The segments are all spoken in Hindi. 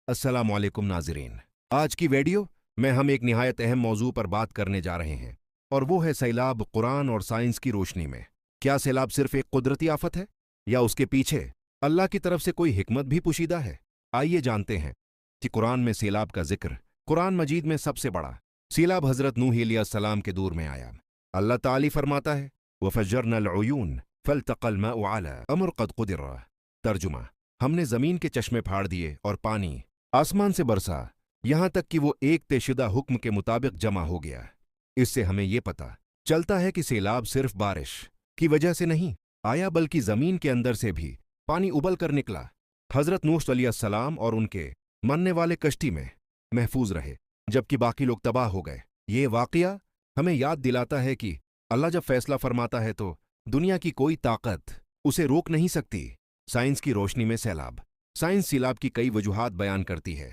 अस्सलाम वालेकुम नाज़रीन। आज की वीडियो में हम एक निहायत अहम मौजू पर बात करने जा रहे हैं और वो है सैलाब कुरान और साइंस की रोशनी में। क्या सैलाब सिर्फ एक कुदरती आफत है या उसके पीछे अल्लाह की तरफ से कोई हिकमत भी पोशीदा है? आइए जानते हैं कि कुरान में सैलाब का जिक्र कुरान मजीद में सबसे बड़ा सैलाब हज़रत नूह अलैहिस्सलाम के दौर में आया। अल्लाह ताली फरमाता है वफ़ज्जरनल उयून फ़ल्तक़ल माउ अला अम्र क़द क़ुदिर। तर्जुमा, हमने ज़मीन के चश्मे फाड़ दिए और पानी आसमान से बरसा यहां तक कि वो एक तयशुदा हुक्म के मुताबिक जमा हो गया। इससे हमें ये पता चलता है कि सैलाब सिर्फ बारिश की वजह से नहीं आया बल्कि जमीन के अंदर से भी पानी उबल कर निकला। हजरत नूह अलैहिस्सलाम और उनके मानने वाले कश्ती में महफूज रहे जबकि बाकी लोग तबाह हो गए। ये वाकया हमें याद दिलाता है कि अल्लाह जब फैसला फरमाता है तो दुनिया की कोई ताकत उसे रोक नहीं सकती। साइंस की रोशनी में सैलाब। साइंस सैलाब की कई वजूहात बयान करती है।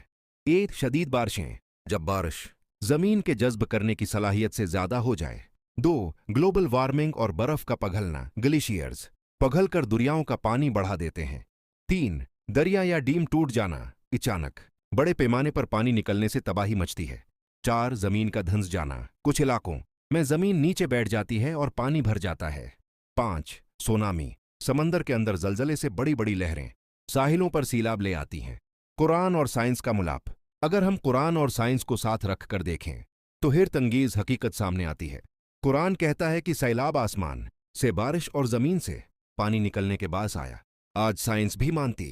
1. शदीद बारिशें, जब बारिश जमीन के जज्ब करने की सलाहियत से ज्यादा हो जाए। 2. ग्लोबल वार्मिंग और बर्फ का पिघलना, ग्लेशियर्स पिघल कर दरियाओं का पानी बढ़ा देते हैं। 3. दरिया या डीम टूट जाना, अचानक बड़े पैमाने पर पानी निकलने से तबाही मचती है। 4. जमीन का धंस जाना, कुछ इलाकों में जमीन नीचे बैठ जाती है और पानी भर जाता है। 5. सुनामी, समंदर के अंदर जलजले से बड़ी बड़ी लहरें साहिलों पर सैलाब ले आती हैं। कुरान और साइंस का मिलाप। अगर हम कुरान और साइंस को साथ रख कर देखें तो हैरत अंगेज हकीकत सामने आती है। कुरान कहता है कि सैलाब आसमान से बारिश और जमीन से पानी निकलने के बास आया। आज साइंस भी मानती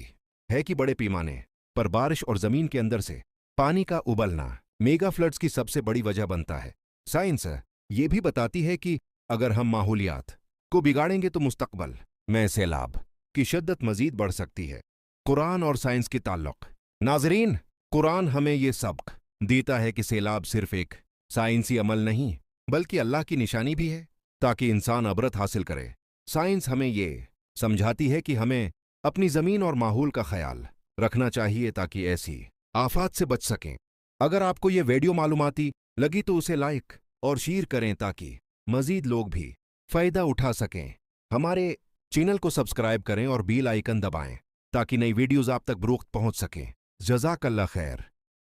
है कि बड़े पैमाने पर बारिश और जमीन के अंदर से पानी का उबलना मेगा फ्लड्स की सबसे बड़ी वजह बनता है। साइंस ये भी बताती है कि अगर हम माहौलियात को बिगाड़ेंगे तो मुस्तकबल में सैलाब की शिद्दत मजीद बढ़ सकती है। कुरान और साइंस के ताल्लुक। नाजरीन, कुरान हमें ये सबक देता है कि सैलाब सिर्फ एक साइंसी अमल नहीं बल्कि अल्लाह की निशानी भी है ताकि इंसान अबरत हासिल करे। साइंस हमें ये समझाती है कि हमें अपनी जमीन और माहौल का ख्याल रखना चाहिए ताकि ऐसी आफात से बच सकें। अगर आपको ये वीडियो मालूमाती लगी तो उसे लाइक और शेयर करें ताकि मजीद लोग भी फायदा उठा सकें। हमारे चैनल को सब्सक्राइब करें और बेल आइकन दबाएं ताकि नई वीडियोस आप तक बरुख्त पहुंच सकें। जज़ाकल्लाह खैर।